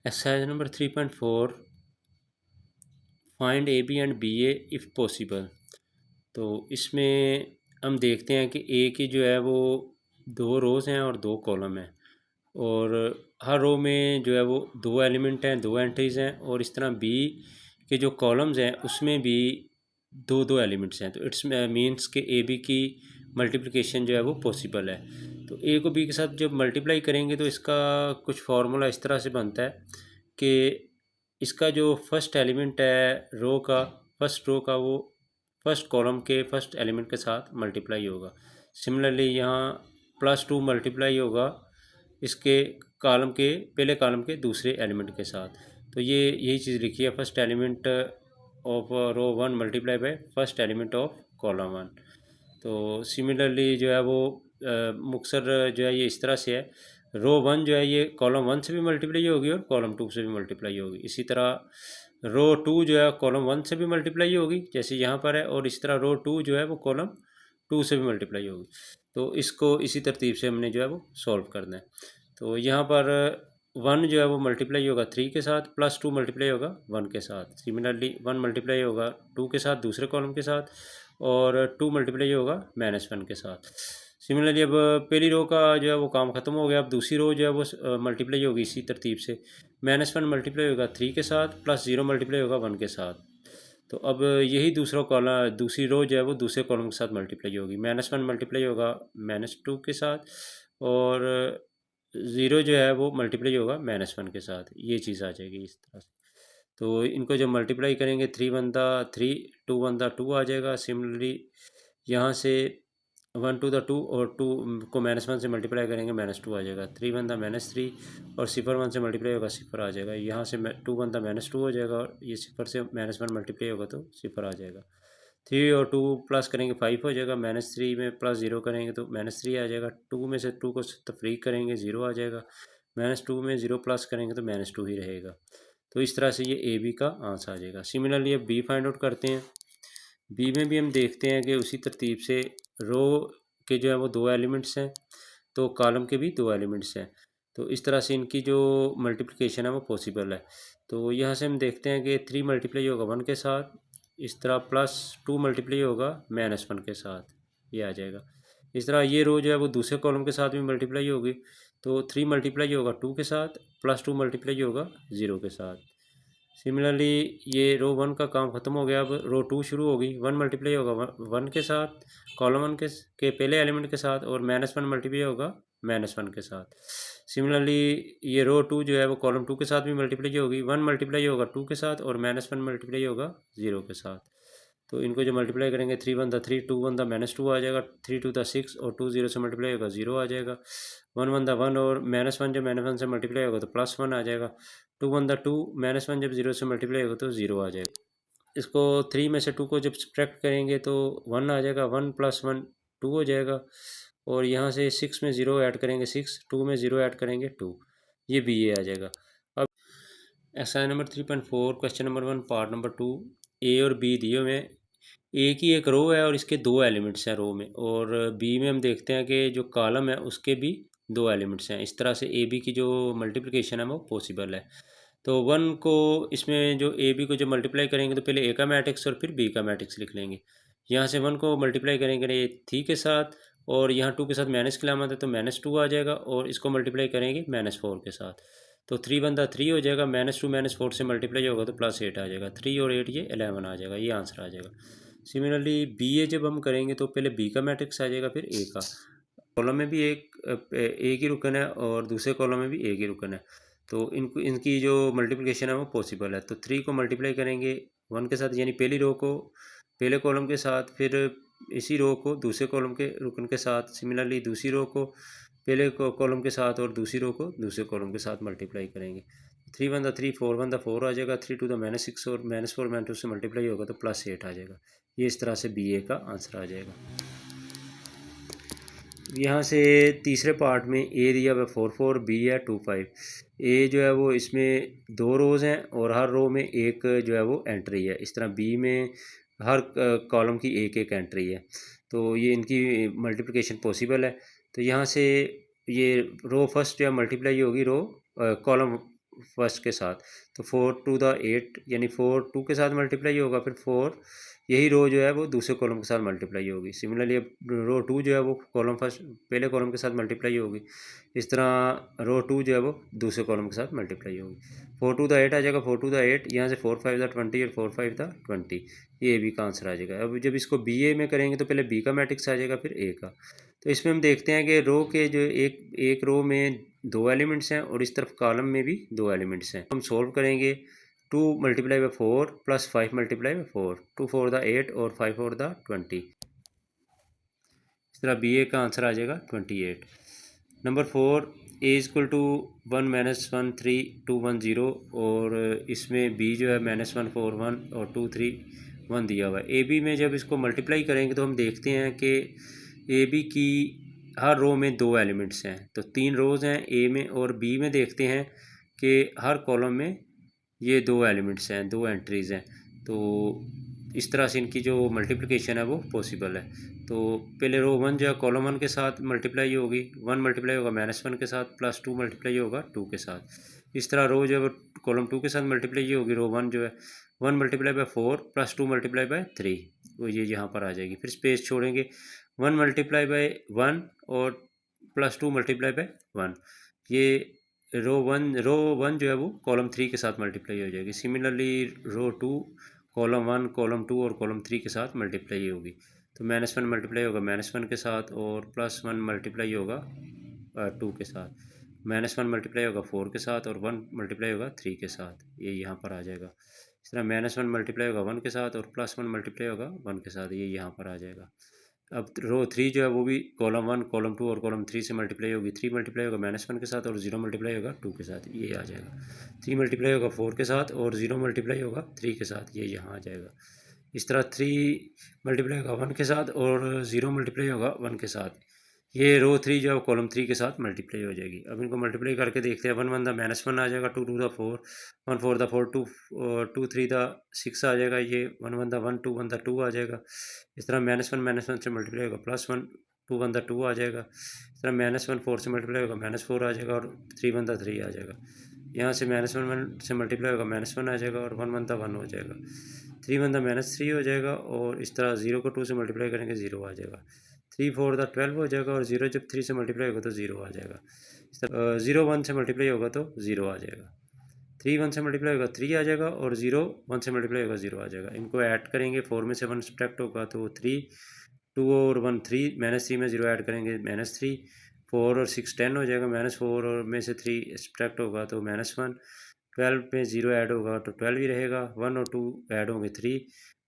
Exercise number 3.4 find A B and B A if possible. तो इसमें हम देखते हैं कि ए की जो है वो दो रोज़ हैं और दो कॉलम हैं, और हर रो में जो है वो दो एलिमेंट हैं, दो एंट्रीज़ हैं, और इस तरह बी के जो कॉलम्स हैं उसमें भी दो दो एलिमेंट्स हैं। तो इट्स मीन्स कि ए बी की मल्टीप्लिकेशन जो है वो पॉसिबल है। तो ए को बी के साथ जब मल्टीप्लाई करेंगे तो इसका कुछ फार्मूला इस तरह से बनता है कि इसका जो फर्स्ट एलिमेंट है रो का, फर्स्ट रो का, वो फर्स्ट कॉलम के फर्स्ट एलिमेंट के साथ मल्टीप्लाई होगा। सिमिलरली यहाँ +2 मल्टीप्लाई होगा इसके कॉलम के पहले कॉलम के दूसरे एलिमेंट के साथ। तो ये यही चीज़ लिखी है, first element of row 1 multiply by first element of column 1। तो सिमिलरली जो है वो मुक्सर जो है ये इस तरह से है, रो 1 जो है ये कॉलम 1 से भी मल्टीप्लाई होगी और कॉलम 2 से भी मल्टीप्लाई होगी। इसी तरह रो 2 जो है कॉलम 1 से भी मल्टीप्लाई होगी जैसे यहाँ पर है, और इस तरह रो 2 जो है वो कॉलम 2 से भी मल्टीप्लाई होगी। तो इसको इसी तरतीब से हमने जो है वो सॉल्व करना है। तो यहाँ पर 1 जो है वो मल्टीप्लाई होगा 3 के साथ, +2 मल्टीप्लाई होगा 1 के साथ। सिमिलरली 1 मल्टीप्लाई होगा 2 के साथ दूसरे कॉलम के साथ, और 2 मल्टीप्लाई होगा -1 के साथ। सिमिलरली अब पहली रो का जो है वो काम ख़त्म हो गया। अब दूसरी रो जो है वो मल्टीप्लाई होगी इसी तरतीब से, -1 मल्टीप्लाई होगा 3 के साथ, +0 मल्टीप्लाई होगा 1 के साथ। तो अब यही दूसरा कॉलम, दूसरी रो जो है वो दूसरे कॉलम के साथ मल्टीप्लाई होगी। -1 मल्टीप्लाई होगा -2 के साथ, और 0 जो है वो मल्टीप्लाई होगा -1 के साथ। ये चीज़ आ जाएगी इस तरह से। तो इनको जब मल्टीप्लाई करेंगे 3 बनता 3, 2 बनता 2 आ जाएगा। सिमिलरली यहाँ से 1 टू द 2, और 2 को -1 से मल्टीप्लाई करेंगे -2 आ जाएगा। 3 बनता -3, और 0 1 से मल्टीप्लाई होगा 0 आ जाएगा। यहाँ से 2 बनता -2 हो जाएगा, और ये 0 से -1 मल्टीप्लाई होगा तो 0 आ जाएगा। 3 और 2 प्लस करेंगे 5 हो जाएगा। -3 में +0 करेंगे तो -3 आ जाएगा। 2 में से 2 को तफरीक करेंगे 0 आ जाएगा। -2 में 0 प्लस करेंगे तो -2 ही रहेगा। तो इस तरह से ये ए बी का आंसर आ जाएगा। सिमिलरली अब बी फाइंड आउट करते हैं। बी में भी हम देखते हैं कि उसी तरतीब से रो के जो है वो दो एलिमेंट्स हैं, तो कॉलम के भी दो एलिमेंट्स हैं। तो इस तरह से इनकी जो मल्टीप्लिकेशन है वो पॉसिबल है। तो यहाँ से हम देखते हैं कि 3 मल्टीप्लाई होगा 1 के साथ, इस तरह +2 मल्टीप्लाई होगा -1 के साथ, ये आ जाएगा। इस तरह ये रो जो है वो दूसरे कॉलम के साथ भी मल्टीप्लाई होगी, तो 3 मल्टीप्लाई होगा 2 के साथ, +2 मल्टीप्लाई होगा 0 के साथ। सिमिलरली ये रो 1 का काम ख़त्म हो गया। अब रो 2 शुरू होगी। 1 मल्टीप्लाई होगा 1 के साथ, कॉलम 1 के पहले एलिमेंट के साथ, और -1 मल्टीप्लाई होगा -1 के साथ। सिमिलरली ये रो 2 जो है वो कॉलम 2 के साथ भी मल्टीप्लाई होगी। 1 मल्टीप्लाई होगा 2 के साथ, और -1 मल्टीप्लाई होगा 0 के साथ। तो इनको जो मल्टीप्लाई करेंगे 3 वन द 3, 2 वन द -2 आ जाएगा। 3 2 द 6, और 2 0 से मल्टीप्लाई होगा 0 आ जाएगा। 1 वन द 1, और -1 जब -1 से मल्टीप्लाई होगा तो +1 आ जाएगा। 2 वन द 2, -1 जब 0 से मल्टीप्लाई होगा तो 0 आ जाएगा। इसको 3 में से 2 को जब सब्ट्रैक्ट करेंगे तो 1 आ जाएगा। 1 + 1 2 हो जाएगा, और यहाँ से 6 में 0 ऐड करेंगे 6, 2 में 0 ऐड करेंगे 2, ये बी ए आ जाएगा। अब exercise number 3.4 question number 1 part number 2, ए और बी दिए हुए हैं। ए की एक रो है और इसके दो एलिमेंट्स हैं रो में, और बी में हम देखते हैं कि जो कॉलम है उसके भी दो एलिमेंट्स हैं। इस तरह से ए बी की जो मल्टीप्लिकेशन है वो पॉसिबल है। तो 1 को इसमें जो ए बी को जो मल्टीप्लाई करेंगे तो पहले ए का मैट्रिक्स और फिर बी का मैट्रिक्स लिख लेंगे। यहाँ से 1 को मल्टीप्लाई करेंगे 3 के साथ, और यहाँ 2 के साथ माइनस की अलामत है तो -2 आ जाएगा, और इसको मल्टीप्लाई करेंगे -4 के साथ। तो 3 बनता 3 हो जाएगा। -2 -4 से मल्टीप्लाई होगा तो +8 आ जाएगा। 3 और 8 ये 11 आ जाएगा, ये आंसर आ जाएगा। सिमिलरली बी ए जब हम करेंगे तो पहले बी का मैट्रिक्स आ जाएगा, फिर ए का। कॉलम में भी एक ही रुकन है, और दूसरे कॉलम में भी एक ही रुकन है। तो इनकी जो मल्टीप्लिकेशन है वो पॉसिबल है। तो 3 को मल्टीप्लाई करेंगे 1 के साथ, यानी पहली रो को पहले कॉलम के साथ, फिर इसी रो को दूसरे कॉलम के रुकन के साथ। सिमिलरली दूसरी रो को पहले कॉलम के साथ, और दूसरी रो को दूसरे कॉलम के साथ मल्टीप्लाई करेंगे। 3 वन द 3, 4 वन द 4 आ जाएगा। 3 टू द -6, और -4 -2 से मल्टीप्लाई होगा तो +8 आ जाएगा। ये इस तरह से बी ए का आंसर आ जाएगा। यहाँ से तीसरे पार्ट में ए दिया हुआ 4 4, बी है 2 5। ए जो है वो इसमें दो रोज़ हैं, और हर रो में एक जो है वो एंट्री है। इस तरह बी में हर कॉलम की एक एक एंट्री है। तो ये इनकी मल्टीप्लिकेशन पॉसिबल है। तो यहाँ से ये रो फर्स्ट जो है मल्टीप्लाई होगी रो कॉलम फर्स्ट के साथ। तो 4 टू द 8 यानी 4 2 के साथ मल्टीप्लाई होगा, फिर 4 यही रो जो है वो दूसरे कॉलम के साथ मल्टीप्लाई होगी। सिमिलरली अब रो 2 जो है वो कॉलम फर्स्ट पहले कॉलम के साथ मल्टीप्लाई होगी। इस तरह रो 2 जो है वो दूसरे कॉलम के साथ मल्टीप्लाई होगी। 4 टू द 8 आ जाएगा, 4 टू द 8, यहाँ से 4 5 द 20 और 4 5 द 20, ये बी का आंसर आ जाएगा। अब जब इसको बी ए में करेंगे तो पहले बी का मैट्रिक्स आ जाएगा, फिर ए का। तो इसमें हम देखते हैं कि रो के जो एक रो में 2 एलिमेंट्स हैं और इस तरफ कॉलम में भी 2 एलिमेंट्स हैं। हम सोल्व करेंगे 2 multiply by 4 plus 5 multiply by 4, 2 4 the 8 और 5 4 द 20। इस तरह बी ए का आंसर आ जाएगा 28। Number 4, A is equal to 1 minus 1 3 2 1 0, और इसमें बी जो है -1 4 1 और 2 3 1 दिया हुआ है। ए बी में जब इसको मल्टीप्लाई करेंगे तो हम देखते हैं कि ए बी की हर रो में 2 एलिमेंट्स हैं, तो 3 रोज़ हैं ए में, और बी में देखते हैं कि हर कॉलम में ये 2 एलिमेंट्स हैं, 2 एंट्रीज़ हैं। तो इस तरह से इनकी जो मल्टीप्लिकेशन है वो पॉसिबल है। तो पहले रो 1 जो है कॉलम 1 के साथ मल्टीप्लाई होगी, 1 मल्टीप्लाई होगा -1 के साथ, प्लस 2 मल्टीप्लाई होगा 2 के साथ। इस तरह रो जो है वो कॉलम 2 के साथ मल्टीप्लाई होगी, रो 1 जो है 1 multiply by 4 plus 2 multiply by 3, वो ये यहाँ पर आ जाएगी। फिर स्पेस छोड़ेंगे, 1 मल्टीप्लाई बाई 1 और प्लस 2 मल्टीप्लाई बाई 1, ये रो वन जो है वो कॉलम 3 के साथ मल्टीप्लाई हो जाएगी। सिमिलरली रो 2 कॉलम 1 कॉलम 2 और कॉलम 3 के साथ मल्टीप्लाई होगी। तो -1 मल्टीप्लाई होगा -1 के साथ, और +1 मल्टीप्लाई होगा 2 के साथ, -1 मल्टीप्लाई होगा 4 के साथ, और 1 मल्टीप्लाई होगा 3 के साथ, ये यहाँ पर आ जाएगा। इस तरह -1 मल्टीप्लाई होगा 1 के साथ, और +1 मल्टीप्लाई होगा 1 के साथ, ये यहाँ पर आ जाएगा। अब रो 3 जो है वो भी कॉलम 1 कॉलम 2 और कॉलम 3 से मल्टीप्लाई होगी। 3 मल्टीप्लाई होगा -1 के साथ, और 0 मल्टीप्लाई होगा 2 के साथ, ये आ जाएगा। 3 मल्टीप्लाई होगा 4 के साथ, और 0 मल्टीप्लाई होगा 3 के साथ, ये यहाँ आ जाएगा। इस तरह 3 मल्टीप्लाई होगा 1 के साथ, और 0 मल्टीप्लाई होगा 1 के साथ, ये रो 3 जो है कॉलम 3 के साथ मल्टीप्लाई हो जाएगी। अब इनको मल्टीप्लाई करके देखते हैं, 1 1 द -1 आ जाएगा, 2 2 द 4, 1 4 द 4 2 2 3 द 6 आ जाएगा, ये 1 1 द 1 2 1 द 2 आ जाएगा। इस तरह -1 से मल्टीप्लाई होगा +1 2 1 द 2 आ जाएगा। इस तरह -1 4 से मल्टीप्लाई होगा -4 आ जाएगा, और 3 1 द 3 आ जाएगा। यहाँ से -1 1 से मल्टीप्लाई होगा -1 आ जाएगा, और 1 1 द 1 हो जाएगा। 3 1 द -3 हो जाएगा, और इस तरह 0 को 2 से मल्टीप्लाई करेंगे 0 आ जाएगा। 3 4 द 12 हो जाएगा, और 0 जब 3 से मल्टीप्लाई होगा तो 0 आ जाएगा। 0 1 से मल्टीप्लाई होगा तो 0 आ जाएगा। 3 1 से मल्टीप्लाई होगा 3 आ जाएगा, और 0 1 से मल्टीप्लाई होगा 0 आ जाएगा। इनको ऐड करेंगे, 4 में से 1 सब्ट्रैक्ट होगा तो 3, 2 और 1 3, -3 में 0 ऐड करेंगे -3, 4 और 6 10 हो जाएगा, -4 और में से 3 सब्ट्रैक्ट होगा तो -1, 12 में 0 ऐड होगा तो 12 ही रहेगा, 1 और 2 ऐड होंगे 3,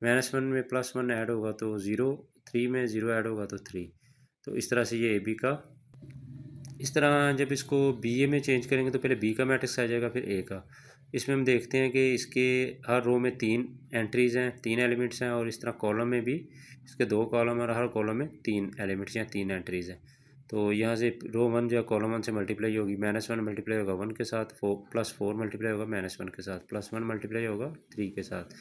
-1 में +1 ऐड होगा तो 0, 3 में 0 ऐड होगा तो 3। तो इस तरह से ये ए बी का। इस तरह जब इसको बी ए में चेंज करेंगे तो पहले बी का मैट्रिक्स आ जाएगा, फिर ए का। इसमें हम देखते हैं कि इसके हर रो में 3 एंट्रीज़ हैं, 3 एलिमेंट्स हैं, और इस तरह कॉलम में भी इसके 2 कॉलम हैं, और हर कॉलम में 3 एलिमेंट्स या 3 एंट्रीज़ हैं। तो यहाँ से रो 1 जो है कॉलम 1 से मल्टीप्लाई होगी, -1 मल्टीप्लाई होगा 1 के साथ, +4 मल्टीप्लाई होगा -1 के साथ, +1 मल्टीप्लाई होगा 3 के साथ।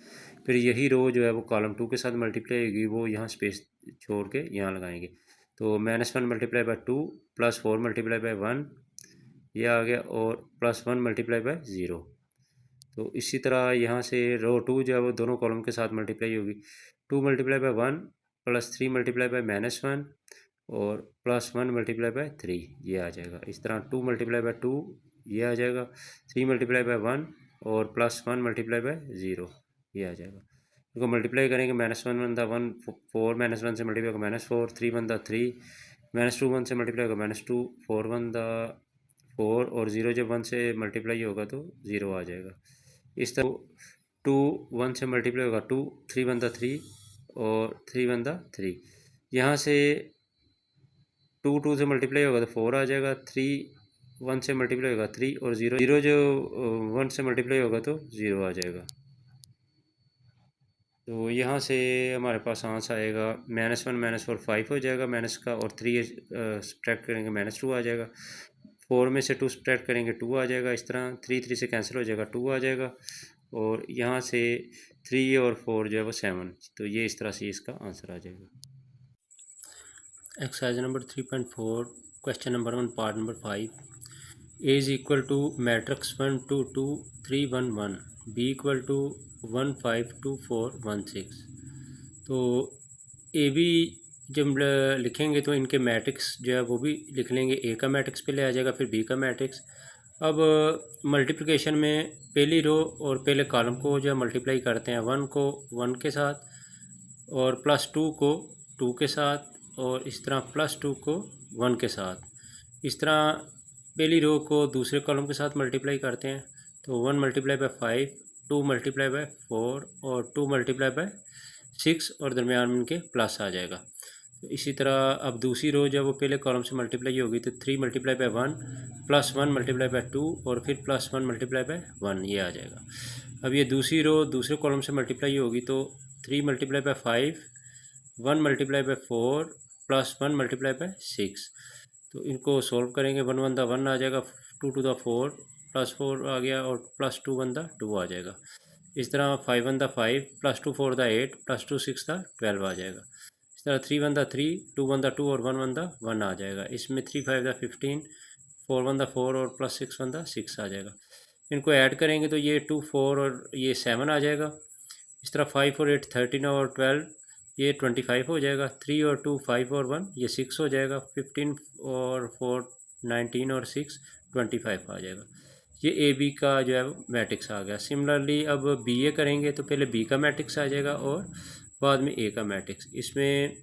फिर यही रो जो है वो कॉलम 2 के साथ मल्टीप्लाई होगी, वो यहाँ स्पेस छोड़ के यहाँ लगाएंगे। तो -1 मल्टीप्लाई बाई 2 +4 मल्टीप्लाई बाई 1, ये आ गया, और +1 मल्टीप्लाई बाई 0। तो इसी तरह यहाँ से रो 2 जो है वो दोनों कॉलम के साथ मल्टीप्लाई होगी, 2 मल्टीप्लाई बाई 1 +3 मल्टीप्लाई बाई -1, और +1 मल्टीप्लाई बाई 3, ये आ जाएगा। इस तरह 2 मल्टीप्लाई बाई 2 ये आ जाएगा, 3 मल्टीप्लाई बाई 1 और +1 मल्टीप्लाई बाई 0, ये आ जाएगा। इनको मल्टीप्लाई करेंगे, -1 1 द 1 4, -1 से मल्टीप्लाई होगा -4, 3 1 द 3, -2 1 से मल्टीप्लाई होगा -2, 4 1 द 4, और 0 जब 1 से मल्टीप्लाई होगा तो 0 आ जाएगा। इस तरह 2 1 से मल्टीप्लाई होगा 2, 3 1 द 3, और 3 1 द 3। यहाँ से 2 2 से मल्टीप्लाई होगा तो 4 आ जाएगा, 3 1 से मल्टीप्लाई होगा 3, और 0 जो 1 से मल्टीप्लाई होगा तो 0 आ जाएगा। तो यहाँ से हमारे पास आंसर आएगा -1 -4 5 हो जाएगा, माइनस का, और 3 सब्ट्रैक्ट करेंगे -2 आ जाएगा, 4 में से 2 सब्ट्रैक्ट करेंगे 2 आ जाएगा। इस तरह 3 3 से कैंसिल हो जाएगा, 2 आ जाएगा, और यहाँ से 3 और 4 जो है वो 7। तो ये इस तरह से इसका आंसर आ जाएगा। Exercise number 3.4, question number 1, part number 5। A is equal to matrix 1 2 2 3 1 1, B equal to 1 5 2 4 1 6। तो ए बी जब लिखेंगे तो इनके मैट्रिक्स जो है वो भी लिख लेंगे। ए का मैट्रिक्स पहले आ जाएगा, फिर बी का मैट्रिक्स। अब मल्टीप्लिकेशन में पहली रो और पहले कॉलम को जो है मल्टीप्लाई करते हैं, 1 को 1 के साथ और +2 को 2 के साथ और इस तरह +2 को 1 के साथ। इस तरह पहली रो को दूसरे कॉलम के साथ मल्टीप्लाई करते हैं, तो 1 मल्टीप्लाई बाय 5, 2 मल्टीप्लाई बाय 4 और 2 मल्टीप्लाई बाय 6 और दरमियान में इनके प्लस आ जाएगा। तो इसी तरह अब दूसरी रो जब वो पहले कॉलम से मल्टीप्लाई होगी तो 3 मल्टीप्लाई बाय 1 +1 मल्टीप्लाई बाय 2 और फिर +1 मल्टीप्लाई बाय 1 ये आ जाएगा। अब ये दूसरी रो दूसरे कॉलम से मल्टीप्लाई होगी तो 3 multiply by 5, 1 multiply bye 4 +1 multiply bye 6। तो इनको सोल्व करेंगे, 1 1 1 आ जाएगा, 2 2 4 +4 आ गया और +2 1 2 आ जाएगा। इस तरह 5 1 5 +2 4 8 +2 6 12 आ जाएगा। इस तरह 3 1 3 2 1 2 और 1 1 1 आ जाएगा। इसमें 3 5 15 4 1 4 और +6 1 6 आ जाएगा। इनको ऐड करेंगे तो ये 2 4 और ये 7 आ जाएगा। इस तरह 5 और 8 13 और 12 ये 25 हो जाएगा। 3 और 2 5 और 1 ये 6 हो जाएगा। 15 और 4 19 और 6 25 आ जाएगा। ये ए बी का जो है मैट्रिक्स आ गया। सिमिलरली अब बी ए करेंगे तो पहले बी का मैट्रिक्स आ जाएगा और बाद में ए का मैट्रिक्स। इसमें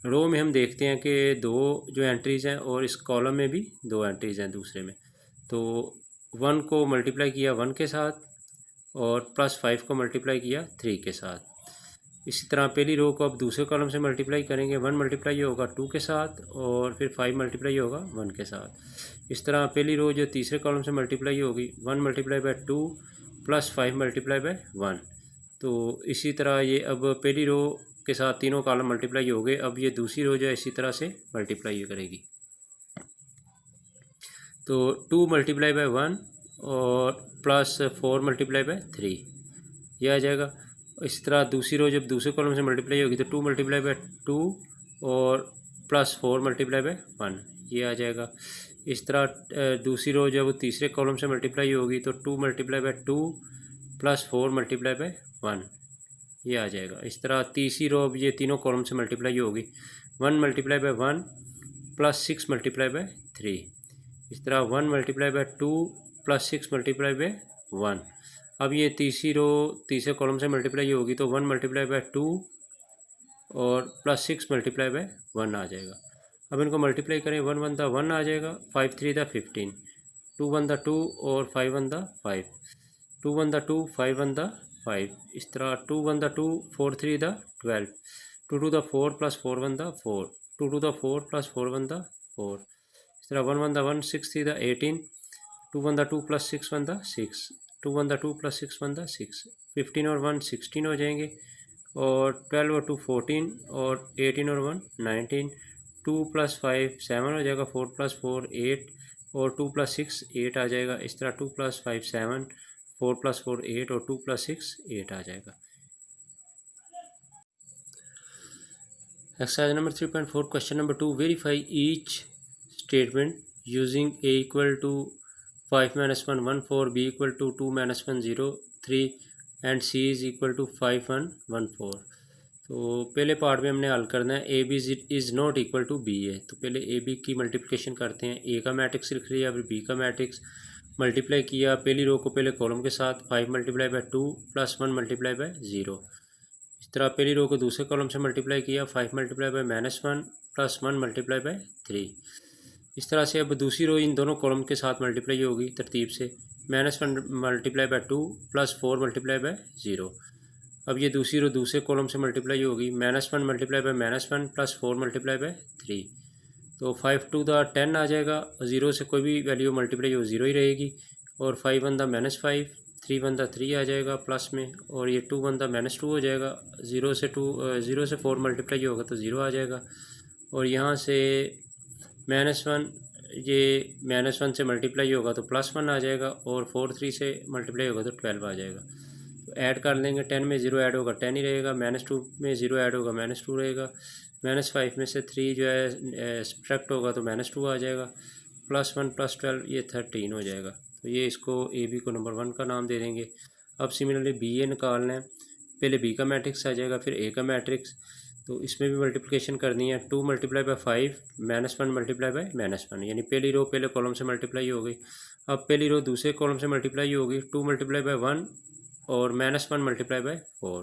रो में हम देखते हैं कि 2 जो एंट्रीज़ हैं और इस कॉलम में भी 2 एंट्रीज़ हैं दूसरे में। तो 1 को मल्टीप्लाई किया 1 के साथ और +5 को मल्टीप्लाई किया 3 के साथ। इसी तरह पहली रो को अब दूसरे कॉलम से मल्टीप्लाई करेंगे, 1 मल्टीप्लाई होगा 2 के साथ और फिर 5 मल्टीप्लाई होगा 1 के साथ। इस तरह पहली रो जो तीसरे कॉलम से मल्टीप्लाई होगी, 1 मल्टीप्लाई बाय 2 +5 मल्टीप्लाई बाय 1। तो इसी तरह ये अब पहली रो के साथ तीनों कॉलम मल्टीप्लाई हो गए। अब ये दूसरी रो जो है इसी तरह से मल्टीप्लाई करेगी। तो 2 मल्टीप्लाई बाय 1 और +4 मल्टीप्लाई बाय 3 ये आ जाएगा। इसी तरह दूसरी रो जब दूसरे कॉलम से मल्टीप्लाई होगी तो 2 मल्टीप्लाई बाय 2 और +4 मल्टीप्लाई बाय 1 ये आ जाएगा। इस तरह दूसरी रो जब तीसरे कॉलम से मल्टीप्लाई होगी तो 2 मल्टीप्लाई बाय 2 +4 मल्टीप्लाई बाय 1 ये आ जाएगा। इस तरह तीसरी रो अब ये तीनों कॉलम से मल्टीप्लाई होगी, 1 मल्टीप्लाई बाय 1 +6 मल्टीप्लाई बाय 3। इस तरह 1 मल्टीप्लाई बाय 2 +6 मल्टीप्लाई बाय 1। अब ये तीसरी रो तीसरे कॉलम से मल्टीप्लाई होगी तो 1 मल्टीप्लाई बाय 2 और +6 मल्टीप्लाई बाय 1 आ जाएगा। अब इनको मल्टीप्लाई करें, 1 1 1 आ जाएगा, 5 3 15, 2 1 2 और 5 1 5, 2 1 2 5 1 5। इस तरह 2 1 2 4 3 12, 2 2 4 +4 1 4, 2 2 4 +4 1 4। इस तरह 1 1 1 6 3 18, 2 1 2 +6 1 6, 2 1 2 +6 1 6, 15 और 1 16 हो जाएंगे और 12 और 2 14 और 18 और 1 19, 2 + 5 7 हो जाएगा, 4 + 4 8 और 2 + 6 8 आ जाएगा। इस तरह 2 + 5 7, 4 + 4 8 और 2 + 6 8 आ जाएगा। Exercise number 3.4 question number 2, verify each statement using A equal to 5 - 1 1 4, B equal to 2 - 1 0 3 and C is equal to 5 1 1 4। तो पहले पार्ट में हमने हल करना है A B is not equal to B A. तो पहले ए बी की मल्टीप्लिकेशन करते हैं, ए का मैट्रिक्स लिख लिया, फिर बी का मैट्रिक्स मल्टीप्लाई किया, पहली रो को पहले कॉलम के साथ 5 मल्टीप्लाई बाय 2 +1 मल्टीप्लाई बाय 0। इस तरह पहली रो को दूसरे कॉलम से मल्टीप्लाई किया, 5 मल्टीप्लाई बाय -1 +1 मल्टीप्लाई बाय 3। इस तरह से अब दूसरी रो इन दोनों कॉलम के साथ मल्टीप्लाई होगी तरतीब से, -1 मल्टीप्लाई बाय 2 +4 मल्टीप्लाई बाय 0। अब ये दूसरी रो दूसरे कॉलम से मल्टीप्लाई होगी, -1 मल्टीप्लाई बाय -1 +4 मल्टीप्लाई बाय 3। तो 5 2 10 आ जाएगा, 0 से कोई भी वैल्यू मल्टीप्लाई हो 0 ही रहेगी और 5 1 -5, 3 1 3 आ जाएगा प्लस में और ये 2 1 -2 हो जाएगा। 0 से 4 मल्टीप्लाई होगा तो 0 आ जाएगा और यहाँ से -1 ये -1 से मल्टीप्लाई होगा तो +1 आ जाएगा और 4 3 से मल्टीप्लाई होगा तो 12 आ जाएगा। तो ऐड कर लेंगे, 10 में 0 ऐड होगा 10 ही रहेगा, -2 में 0 ऐड होगा -2 रहेगा, -5 में से 3 जो है सब्ट्रैक्ट होगा तो -2 आ जाएगा, +1 + 12 ये 13 हो जाएगा। तो ये इसको ए बी को नंबर 1 का नाम दे देंगे। अब सिमिलरली बी ए निकालना है, पहले बी का मैट्रिक्स आ जाएगा फिर ए का मैट्रिक्स। तो इसमें भी मल्टीप्लिकेशन करनी है, 2 × 5 -1 × -1 यानी पहली रो पहले कॉलम से मल्टीप्लाई हो गई। अब पहली रो दूसरे कॉलम से मल्टीप्लाई होगी, 2 × 1 और -1 × 4।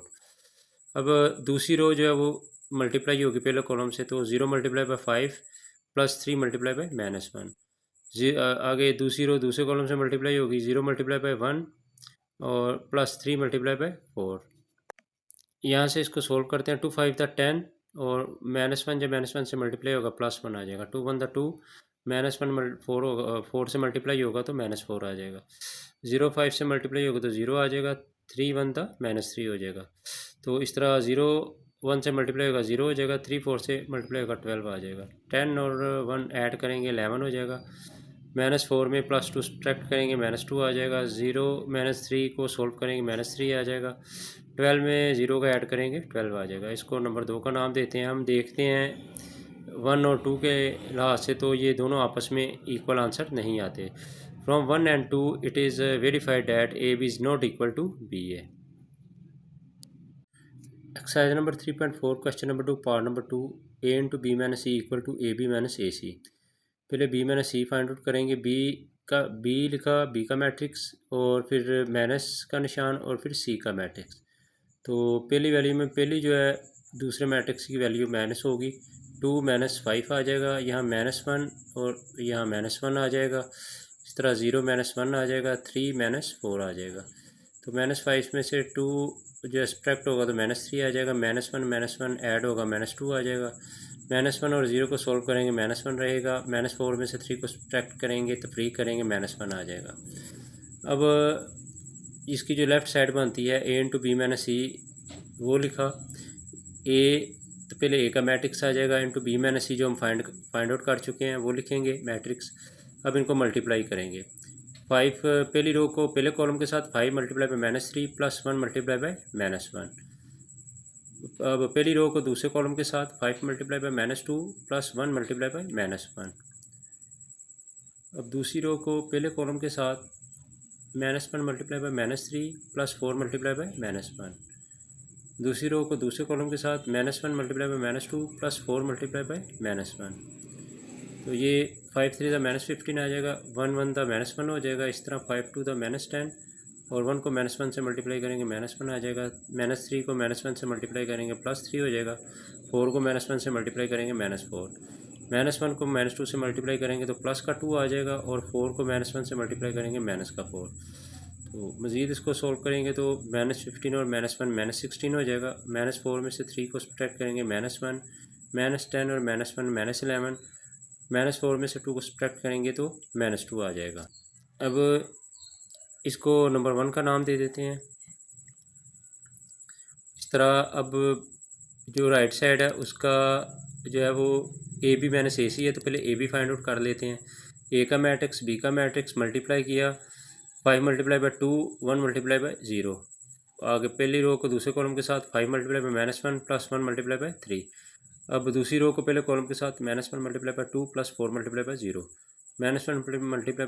अब दूसरी रो जो है वो मल्टीप्लाई होगी पहले कॉलम से, तो 0 × 5 +3 × -1। आगे दूसरी रो दूसरे कॉलम से मल्टीप्लाई होगी, 0 × 1 और +3 × 4। यहाँ से इसको सोल्व करते हैं, 2 5 × 10 और -1 जब -1 से मल्टीप्लाई होगा +1 आ जाएगा, 2 1 × 2 -1 4 होगा, 4 से मल्टीप्लाई होगा तो -4 आ जाएगा, 0 5 से मल्टीप्लाई होगा तो 0 आ जाएगा, 3 1 × -3 हो जाएगा। तो इस तरह 0 1 से मल्टीप्लाई होगा 0 हो जाएगा, 3 4 से मल्टीप्लाई होगा 12 आ जाएगा, 10 और 1 ऐड करेंगे 11 हो जाएगा, -4 में +2 सब्ट्रैक्ट करेंगे -2 आ जाएगा, 0 -3 को सोल्व करेंगे -3 आ जाएगा, 12 में 0 का ऐड करेंगे 12 आ जाएगा। इसको नंबर 2 का नाम देते हैं। हम देखते हैं 1 और 2 के लिहाज से तो ये दोनों आपस में इक्वल आंसर नहीं आते। From 1 and 2 it is verified that A B is not equal to B A. Exercise number 3.4 question number 2 part number 2, a × b - c equal to A B - A C. पहले b - c find out करेंगे। b लिखा, b का matrix और फिर minus का निशान और फिर c का मैट्रिक्स। तो पहली वैल्यू में पहली जो है दूसरे मैट्रिक्स की वैल्यू माइनस होगी, 2 -5 आ जाएगा, यहाँ -1 और यहाँ -1 आ जाएगा, इस तरह 0 -1 आ जाएगा, 3 -4 आ जाएगा। तो -5 में से 2 जो सब्ट्रैक्ट होगा तो -3 आ जाएगा, -1 ऐड होगा -2 आ जाएगा, -1 और 0 को सोल्व करेंगे -1 रहेगा, -4 में से 3 को सब्ट्रैक्ट करेंगे तो फ्री करेंगे -1 आ जाएगा। अब इसकी जो लेफ़्ट साइड बनती है a × b - c वो लिखा, a तो पहले a का मैट्रिक्स आ जाएगा, इंटू b - c जो हम फाइंड आउट कर चुके हैं वो लिखेंगे मैट्रिक्स। अब इनको मल्टीप्लाई करेंगे, 5 पहली रो को पहले कॉलम के साथ 5 × -3 +1 × -1। अब पहली रो को दूसरे कॉलम के साथ 5 × -2 +1 × -1। अब दूसरी रो को पहले कॉलम के साथ -1 × -3 +4 × -1। दूसरी रो को दूसरे कॉलम के साथ -1 × -2 +4 × -1। तो ये 5 3 द -15 आ जाएगा, 1 1 द -1 हो जाएगा, इस तरह 5 2 द -10 और 1 को -1 से मल्टीप्लाई करेंगे -1 आ जाएगा, -3 को -1 से मल्टीप्लाई करेंगे +3 हो जाएगा, 4 को -1 से मल्टीप्लाई करेंगे -4, -1 को -2 से मल्टीप्लाई करेंगे तो प्लस का 2 आ जाएगा और 4 को -1 से मल्टीप्लाई करेंगे -4। तो मज़ीद इसको सोल्व करेंगे तो -15 और -1 -16 हो जाएगा, -4 में से 3 को सब्ट्रैक्ट करेंगे -1, -10 और -1 -11, -4 में से 2 को सब्ट्रैक्ट करेंगे तो -2 आ जाएगा। अब इसको नंबर 1 का नाम दे देते हैं। इस तरह अब जो राइट साइड है उसका जो है वो ए बी - ए सी है, तो पहले ए बी फाइंड आउट कर लेते हैं। ए का मैट्रिक्स बी का मैट्रिक्स मल्टीप्लाई किया, 5 × 2 1 × 0। आगे पहली रो को दूसरे कॉलम के साथ 5 × -1 +1 × 3। अब दूसरी रो को पहले कॉलम के साथ -1 × 2 +4 × 0, -1 ×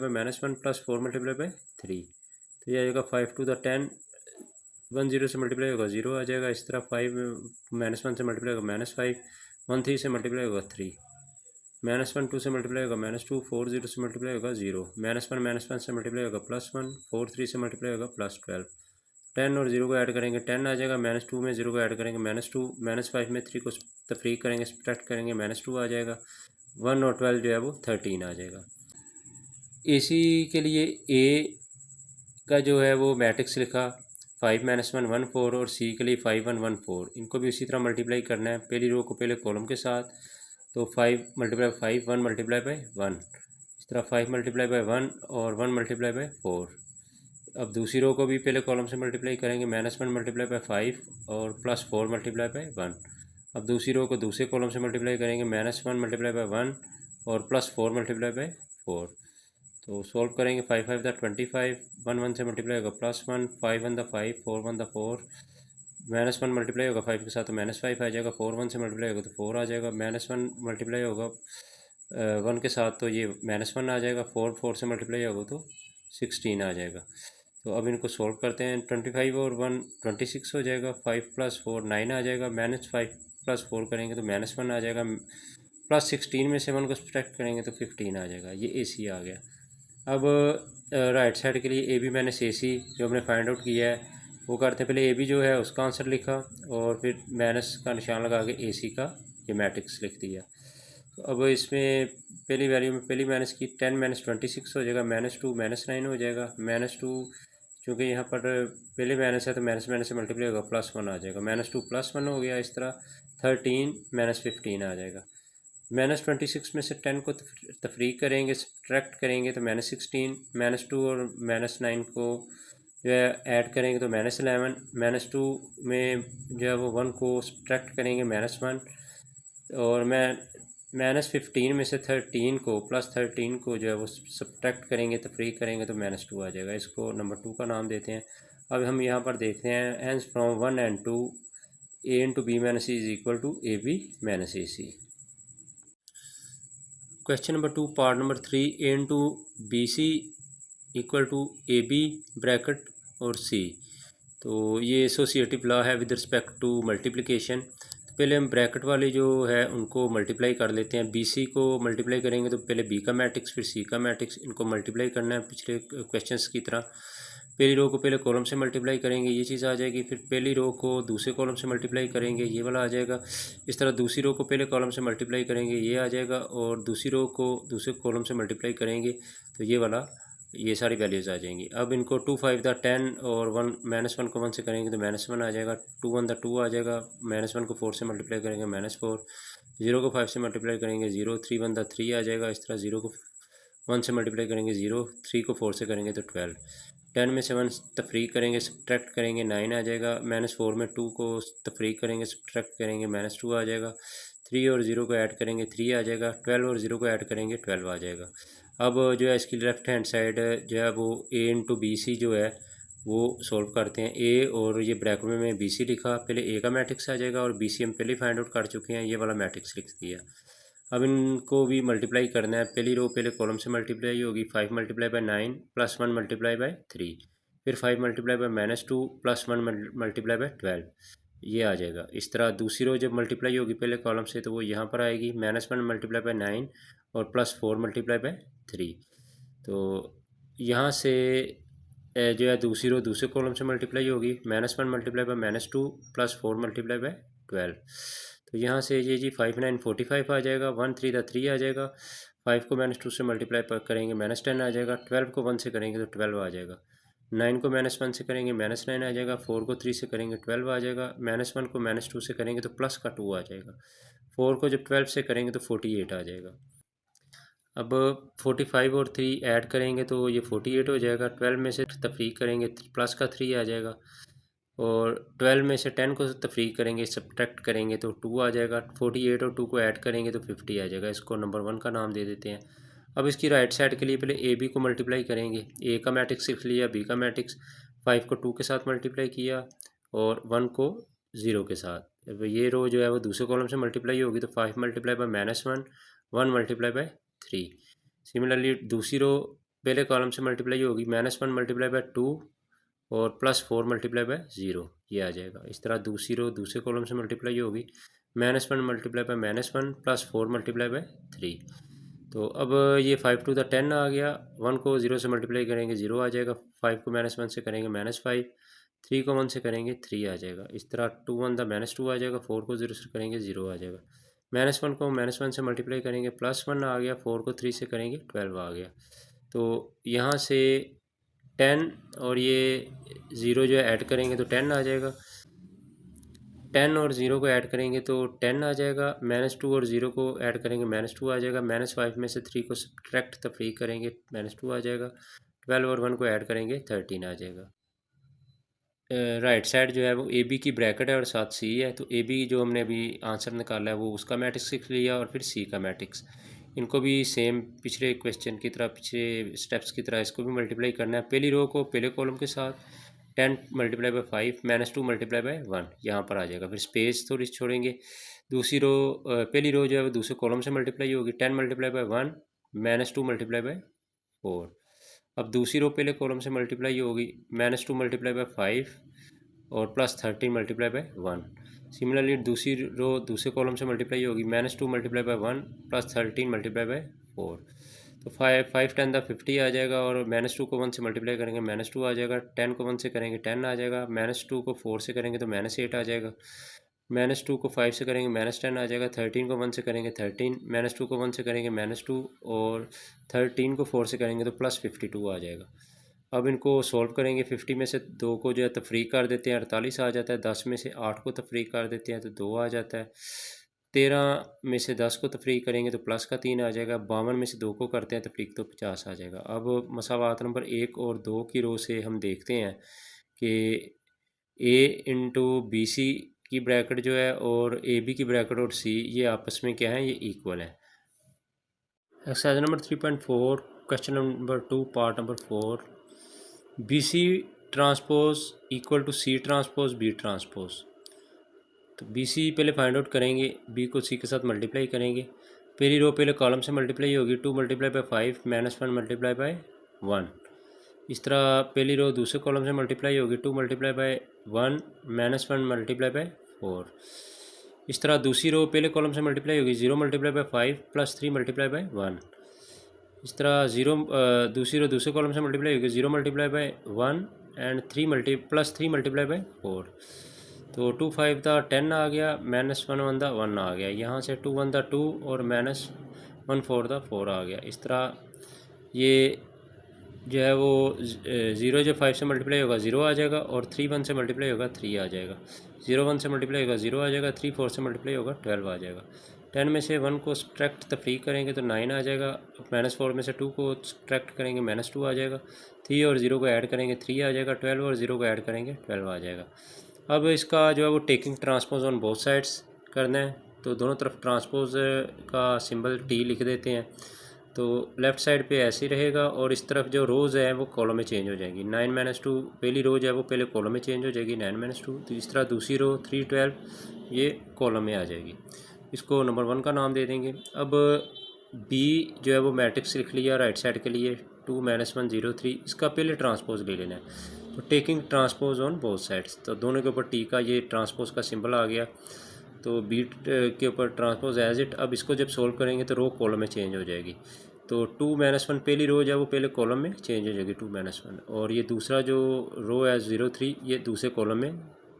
-1 +4 × 3। तो यह आएगा 5 2 द 10, 1 0 से मल्टीप्लाई होगा 0 आ जाएगा, इस तरह 5 -1 से मल्टीप्लाई होगा -5, 1 3 से मल्टीप्लाई होगा 3, -1 2 से मल्टीप्लाई होगा -2, 4 0 से मल्टीप्लाई होगा 0, -1 से मल्टीप्लाई होगा +1, 4 3 से मल्टीप्लाई होगा +12, 10 और 0 को ऐड करेंगे 10 आ जाएगा, -2 में 0 को ऐड करेंगे -2, -5 में 3 को तफरीक करेंगे सब्ट्रैक्ट करेंगे -2 आ जाएगा, 1 और 12 जो है वो 13 आ जाएगा। AC के लिए A का जो है वो मैट्रिक्स लिखा, 5 - 1 1 4 और C के लिए 5 1 1 4। इनको भी उसी तरह मल्टीप्लाई करना है, पहली रो को पहले कॉलम के साथ, तो 5 × 5 1 × 1, इस तरह 5 × 1 और 1 × 4। अब दूसरी रो को भी पहले कॉलम से मल्टीप्लाई करेंगे, -1 × 5 और +4 × 1। अब दूसरी रो को दूसरे कॉलम से मल्टीप्लाई करेंगे, -1 × 1 और +4 × 4। तो सोल्व करेंगे, 5 5 द 25, 1 1 से मल्टीप्लाई होगा +1, 5 1 द 5, 4 1 द 4, -1 मल्टीप्लाई होगा 5 के साथ तो -5 आ जाएगा, 4 1 से मल्टीप्लाई होगा तो 4 आ जाएगा, -1 मल्टीप्लाई होगा वन के साथ तो ये -1 आ जाएगा, 4 से मल्टीप्लाई होगा तो 16 आ जाएगा। तो अब इनको सोल्व करते हैं, 25 और 1 26 हो जाएगा, 5 + 4 9 आ जाएगा, -5 + 4 करेंगे तो -1 आ जाएगा, +16 में से 1 को सब्ट्रैक्ट करेंगे तो 15 आ जाएगा। ये ए सी आ गया। अब राइट साइड के लिए ए बी माइनस ए सी जो हमने फाइंड आउट किया है वो करते हैं। पहले ए बी जो है उसका आंसर लिखा और फिर माइनस का निशान लगा के ए सी का ये मैट्रिक्स लिख दिया। तो अब इसमें पहली वैल्यू में पहली माइनस की 10 - 26 हो जाएगा, -2 -9 हो जाएगा, -2 चूँकि यहाँ पर पहले माइनस है तो माइनस माइनस से मल्टीप्लाई होगा, +1 आ जाएगा, -2 +1 हो गया। इस तरह 13 - 15 आ जाएगा। -26 में से 10 को तफरीक करेंगे, सब्ट्रैक्ट करेंगे तो -16, -2 और -9 को जो है ऐड करेंगे तो -11, -2 में जो है वो 1 को सब्ट्रैक्ट करेंगे -1 और -15 में से 13 को +13 को जो है वो सब्ट्रैक्ट करेंगे, तफरीक करेंगे तो -2 आ जाएगा। इसको नंबर 2 का नाम देते हैं। अब हम यहाँ पर देखते हैं hence from 1 and 2 a into b - c is equal to ab - ac। Question number 2 part number 3 a into B C equal to A B bracket और सी। तो ये एसोसिएटिव लॉ है विद रिस्पेक्ट टू मल्टीप्लिकेशन। तो पहले हम bracket वाले जो है उनको मल्टीप्लाई कर लेते हैं। बी सी को मल्टीप्लाई करेंगे तो पहले बी का मैट्रिक्स फिर सी का मैट्रिक्स, इनको मल्टीप्लाई करना है पिछले क्वेश्चंस की तरह। पहली रो को पहले कॉलम से मल्टीप्लाई करेंगे, ये चीज़ आ जाएगी। फिर पहली रो को दूसरे कॉलम से मल्टीप्लाई करेंगे, ये वाला आ जाएगा। इस तरह दूसरी रो को पहले कॉलम से मल्टीप्लाई करेंगे, ये आ जाएगा। और दूसरी रो को दूसरे कॉलम से मल्टीप्लाई करेंगे तो ये वाला, ये सारी वैल्यूज़ आ जाएंगी। अब इनको 2 5 द 10 और 1 -1 को 1 से करेंगे तो -1 आ जाएगा, 2 1 द 2 आ जाएगा, -1 को 4 से मल्टीप्लाई करेंगे -4, 0 को 5 से मल्टीप्लाई करेंगे 0, 3 1 द 3 आ जाएगा। इस तरह 0 को 1 से मल्टीप्लाई करेंगे 0, 3 को 4 से करेंगे तो 12, 10 में से 1 तफरीक करेंगे, सब्ट्रैक्ट करेंगे 9 आ जाएगा। -4 में 2 को तफरीक करेंगे, सब्ट्रैक्ट करेंगे -2 आ जाएगा। 3 और 0 को ऐड करेंगे 3 आ जाएगा। 12 और 0 को ऐड करेंगे 12 आ जाएगा। अब जो है इसकी लेफ़्ट हैंड साइड जो है वो a इंटू बी सी जो है वो सोल्व करते हैं। a और ये ब्रैकेट में मैं बी सी लिखा, पहले a का मैट्रिक्स आ जाएगा और बी सी हम पहले फाइंड आउट कर चुके हैं, ये वाला मैट्रिक्स लिख दिया। अब इनको भी मल्टीप्लाई करना है। पहली रो पहले कॉलम से मल्टीप्लाई होगी, 5 × 9 + 1 × 3, फिर 5 × -2 + 1 × 12, ये आ जाएगा। इस तरह दूसरी रो जब मल्टीप्लाई होगी पहले कॉलम से तो वो यहाँ पर आएगी, -1 × 9 और +4 × 3। तो यहाँ से जो है दूसरी रो दूसरे कॉलम से मल्टीप्लाई होगी, -1 × -2 +4 × 12। तो यहाँ से ये जी 5 9 45 आ जाएगा, 1 3 द 3 आ जाएगा। 5 को -2 से मल्टीप्लाई करेंगे -10 आ जाएगा। 12 को 1 से करेंगे तो 12 आ जाएगा। 9 को -1 से करेंगे -9 आ जाएगा। 4 को 3 से करेंगे 12 आ जाएगा। -1 को -2 से करेंगे तो प्लस का 2 आ जाएगा। 4 को जब 12 से करेंगे तो 48 आ जाएगा। अब 45 और 3 ऐड करेंगे तो ये 48 हो जाएगा। 12 में से तफरीक करेंगे प्लस का 3 आ जाएगा और 12 में से 10 को तफरीक करेंगे, सब्ट्रैक्ट करेंगे तो 2 आ जाएगा। 48 और 2 को ऐड करेंगे तो 50 आ जाएगा। इसको नंबर 1 का नाम दे देते हैं। अब इसकी राइट साइड के लिए पहले ए बी को मल्टीप्लाई करेंगे। ए का मैट्रिक्स लिख लिया, बी का मैट्रिक्स, 5 को 2 के साथ मल्टीप्लाई किया और 1 को 0 के साथ। अब ये रो जो है वो दूसरे कॉलम से मल्टीप्लाई होगी तो 5 × -1 1 × 3। सिमिलरली दूसरी रो पहले कॉलम से मल्टीप्लाई होगी, -1 × 2 और +4 × 0, ये आ जाएगा। इस तरह दूसरी रो दूसरे कॉलम से मल्टीप्लाई होगी, -1 × -1 +4 × 3। तो अब ये 5 टू द 10 आ गया। 1 को 0 से मल्टीप्लाई करेंगे 0 आ जाएगा। 5 को -1 से करेंगे -5, 3 को 1 से करेंगे 3 आ जाएगा। इस तरह 2 1 द -2 आ जाएगा। 4 को 0 से करेंगे 0 आ जाएगा। -1 को -1 से मल्टीप्लाई करेंगे +1 आ गया। 4 को 3 से करेंगे 12 आ गया। तो यहाँ से 10 और ये 0 जो है ऐड करेंगे तो 10 आ जाएगा। 10 और 0 को ऐड करेंगे तो 10 आ जाएगा। -2 और 0 को ऐड करेंगे -2 आ जाएगा। -5 में से 3 को सब्ट्रैक्ट तफरीक करेंगे -2 आ जाएगा। 12 और 1 को ऐड करेंगे 13 आ जाएगा। राइट साइड जो है वो ए बी की ब्रैकेट है और साथ सी है। तो ए बी जो हमने अभी आंसर निकाला है वो उसका मैट्रिक्स लिख लिया और फिर सी का मैट्रिक्स। इनको भी सेम पिछले क्वेश्चन की तरह, पिछले स्टेप्स की तरह इसको भी मल्टीप्लाई करना है। पहली रो को पहले कॉलम के साथ, 10 मल्टीप्लाई बाई 5 -2 मल्टीप्लाई बाई 1 यहाँ पर आ जाएगा। फिर स्पेस थोड़ी छोड़ेंगे, दूसरी रो पहली रो जो है वो दूसरे कॉलम से मल्टीप्लाई होगी। 10 मल्टीप्लाई बाई 1 -2 मल्टीप्लाई बाई 4। अब दूसरी रो पहले कॉलम से मल्टीप्लाई होगी, -2 मल्टीप्लाई बाई 5 और +13 मल्टीप्लाई बाई 1। सिमिलरली दूसरी रो दूसरे कॉलम से मल्टीप्लाई होगी, -2 मल्टीप्लाई बाई 1 +13 मल्टीप्लाई बाई 4। तो 5 10 द 50 आ जाएगा, और -2 को 1 से मल्टीप्लाई करेंगे -2 आ जाएगा, 10 को 1 से करेंगे 10 आ जाएगा, -2 को 4 से करेंगे तो -8 आ जाएगा, -2 को 5 से करेंगे -10 आ जाएगा, 13 को 1 से करेंगे 13, -2 को 1 से करेंगे -2 और 13 को 4 से करेंगे तो +52 आ जाएगा। अब इनको सॉल्व करेंगे। 50 में से 2 को जो है तफरीक कर देते हैं, 48 आ जाता है। 10 में से 8 को तफरीक कर देते हैं तो 2 आ जाता है। 13 में से 10 को तफरीक करेंगे तो प्लस का 3 आ जाएगा। 52 में से 2 को करते हैं तफरीक तो 50 आ जाएगा। अब मसावात नंबर 1 और 2 की रो से हम देखते हैं कि ए इंटू बी सी की ब्रैकेट जो है और ए बी की ब्रैकेट और सी ये आपस में क्या है, ये इक्वल है। Exercise number 3.4 question number 2 part number 4, B C transpose equal to C transpose B transpose. तो बी सी पहले फाइंड आउट करेंगे, बी को सी के साथ मल्टीप्लाई करेंगे। पहली रो पहले कॉलम से मल्टीप्लाई होगी, 2 मल्टीप्लाई बाई 5 -1 मल्टीप्लाई बाई 1। इस तरह पहली रो दूसरे कॉलम से मल्टीप्लाई होगी, 2 मल्टीप्लाई बाई 1 -1 मल्टीप्लाई बाई 4। इस तरह दूसरी रो पहले कॉलम से मल्टीप्लाई होगी, 0 मल्टीप्लाई बाई 5 +3 मल्टीप्लाई बाई 1। इस तरह दूसरी रो दूसरे कॉलम से मल्टीप्लाई होगी, 0 multiply by 1 and +3 multiply by 4। तो 2 5 दा 10 आ गया, -1 1 दा 1 आ गया। यहाँ से 2 1 दा 2 और -1 4 दा 4 आ गया। इस तरह ये जो है वो 0 जो 5 से मल्टीप्लाई होगा 0 आ जाएगा, और 3 1 से मल्टीप्लाई होगा 3 आ जाएगा। 0 1 से मल्टीप्लाई होगा 0 आ जाएगा, 3 4 से मल्टीप्लाई होगा 12 आ जाएगा। 10 में से 1 को सब्ट्रैक्ट तफरीक करेंगे तो 9 आ जाएगा। -4 में से 2 को सब्ट्रैक्ट करेंगे -2 आ जाएगा। 3 और 0 को ऐड करेंगे 3 आ जाएगा। 12 और 0 को ऐड करेंगे 12 आ जाएगा। अब इसका जो है वो taking transpose on both sides करना है, तो दोनों तरफ ट्रांसपोज का सिंबल टी लिख देते हैं। तो लेफ़्ट साइड पे ऐसे ही रहेगा, और इस तरफ जो रोज़ है वो कॉलम में चेंज हो जाएंगी। 9 - 2 पहली रो जो है वो पहले कॉलम में चेंज हो जाएगी, 9 - 2। तो इस तरह दूसरी रो 3 12 ये कॉलम में आ जाएगी। इसको नंबर 1 का नाम दे देंगे। अब बी जो है वो मैट्रिक्स लिख लिया राइट साइड के लिए, 2 -1 0 3। इसका पहले ट्रांसपोज ले लेना है, तो taking transpose on both sides. तो दोनों के ऊपर टी का ये ट्रांसपोज का सिंबल आ गया, तो बी के ऊपर ट्रांसपोज एज इट। अब इसको जब सोल्व करेंगे तो रो कॉलम में चेंज हो जाएगी। तो 2 -1 पहली रो जो है वो पहले कॉलम में चेंज हो जाएगी, 2 -1, और ये दूसरा जो रो है 0 3 ये दूसरे कॉलम में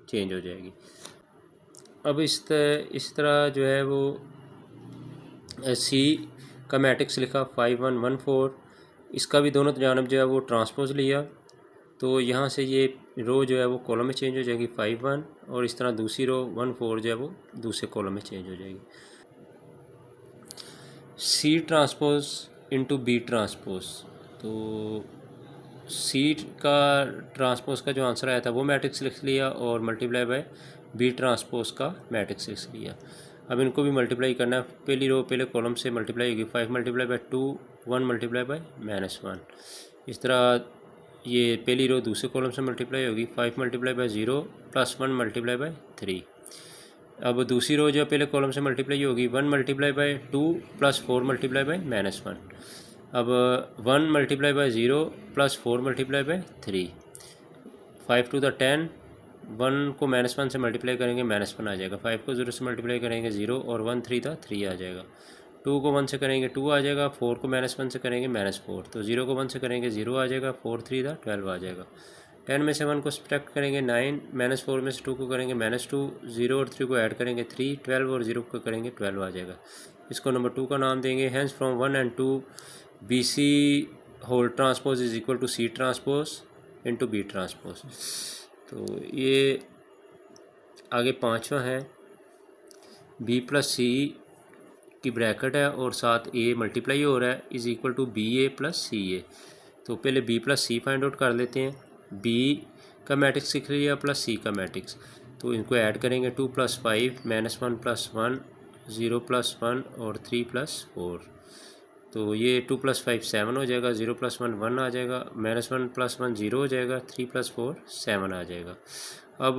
चेंज हो जाएगी। अब इस तरह जो है वो सी का मैट्रिक्स लिखा 5 1 1 4। इसका भी दोनों जानब जो है वो ट्रांसपोज लिया, तो यहाँ से ये रो जो है वो कॉलम में चेंज हो जाएगी 5 1, और इस तरह दूसरी रो 1 4 जो है वो दूसरे कॉलम में चेंज हो जाएगी। C transpose into B transpose, तो सी का ट्रांसपोज का जो आंसर आया था वो मैट्रिक्स लिख लिया, और मल्टीप्लाई बाय बी ट्रांसपोज का मैट्रिक्स लिख लिया। अब इनको भी मल्टीप्लाई करना है। पहली रो पहले कॉलम से मल्टीप्लाई होगी, 5 मल्टीप्लाई बाय 2 1 मल्टीप्लाई बाय -1। इस तरह ये पहली रो दूसरे कॉलम से मल्टीप्लाई होगी, 5 मल्टीप्लाई बाय 0 +1 मल्टीप्लाई बाय 3। अब दूसरी रो जो पहले कॉलम से मल्टीप्लाई होगी, 1 मल्टीप्लाई बाय 2 +4 मल्टीप्लाई बाय -1। अब 1 multiply bye 0 +4 multiply by 3। 5 2 the 10, 1 को -1 से मल्टीप्लाई करेंगे -1 आ जाएगा। 5 को 0 से मल्टीप्लाई करेंगे 0, और 1 3 द 3 आ जाएगा। 2 को 1 से करेंगे 2 आ जाएगा। 4 को -1 से करेंगे -4, तो 0 को 1 से करेंगे 0 आ जाएगा। 4 3 द 12 आ जाएगा। 10 में से 1 को सब्ट्रैक्ट करेंगे 9, -4 में से 2 को करेंगे -2, 0 और 3 को ऐड करेंगे 3, 12 और 0 को करेंगे 12 आ जाएगा। इसको नंबर 2 का नाम देंगे। Hence from 1 and 2 B C whole transpose is equal to C transpose into B transpose. तो ये आगे पांचवा है, बी प्लस सी की ब्रैकेट है और साथ ए मल्टीप्लाई हो रहा है, is equal to B A plus C A. तो पहले B plus C find out कर लेते हैं। बी का मैट्रिक्स लिख लिया प्लस सी का मैट्रिक्स, तो इनको ऐड करेंगे। 2 + 5 -1 + 1 0 + 1 और 3 + 4। तो ये 2 + 5 7 हो जाएगा, 0 + 1 1 आ जाएगा, -1 + 1 0 हो जाएगा, 3 + 4 7 आ जाएगा। अब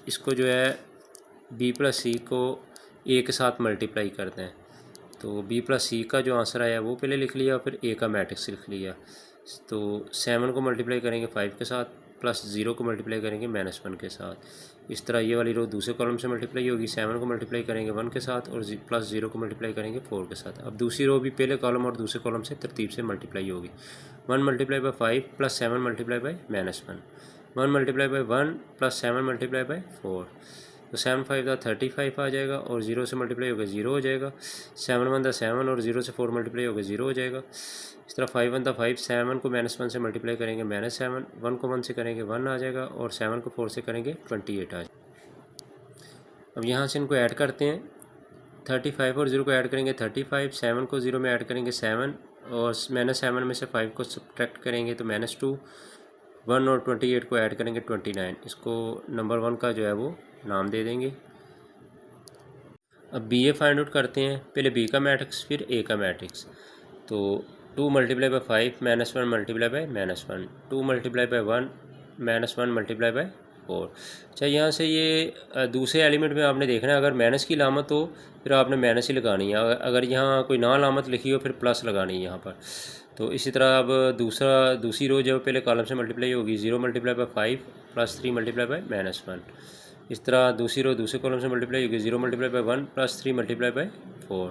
इसको जो है b + c को a के साथ मल्टीप्लाई करते हैं। तो b + c का जो आंसर आया वो पहले लिख लिया, फिर a का मैट्रिक्स लिख लिया। तो 7 को मल्टीप्लाई करेंगे 5 के साथ, प्लस 0 को मल्टीप्लाई करेंगे -1 के साथ। इस तरह ये वाली रो दूसरे कॉलम से मल्टीप्लाई होगी, 7 को मल्टीप्लाई करेंगे 1 के साथ और प्लस 0 को मल्टीप्लाई करेंगे 4 के साथ। अब दूसरी रो भी पहले कॉलम और दूसरे कॉलम से तरतीब से मल्टीप्लाई होगी। 1 × 5 + 7 × -1, 1 × 1 + 7 × 4। तो 7 5 35 आ जाएगा और 0 से मल्टीप्लाई होगा 0 हो जाएगा। 7 1 7 और 0 से 4 मल्टीप्लाई होगा 0 हो जाएगा। इस तरह 5 1 5, 7 को -1 से मल्टीप्लाई करेंगे -7, 1 को 1 से करेंगे 1 आ जाएगा और 7 को 4 से करेंगे 28 आ जाएगा। अब यहाँ से इनको ऐड करते हैं, 35 और 0 को ऐड करेंगे 35, 7 को 0 में ऐड करेंगे 7 और -7 में से 5 को सब्ट्रैक्ट करेंगे तो -2, 1 और 28 को ऐड करेंगे 29। इसको नंबर 1 का जो है वो नाम दे देंगे। अब बी ए फाइंड आउट करते हैं, पहले बी का मैट्रिक्स फिर ए का मैट्रिक्स। तो 2 × 5 -1 × -1, 2 × 1 -1 × 4। अच्छा, यहाँ से ये दूसरे एलिमेंट में आपने देखना है, अगर माइनस की लामत हो फिर आपने माइनस ही लगानी है, अगर यहाँ कोई ना लामत लिखी हो फिर प्लस लगानी है यहाँ पर। तो इसी तरह अब दूसरी रो जब पहले कॉलम से मल्टीप्लाई होगी, 0 × 5 + 3 × -1। इस तरह दूसरी रो दूसरे कॉलम से मल्टीप्लाई होगी, 0 × 1 + 3 × 4।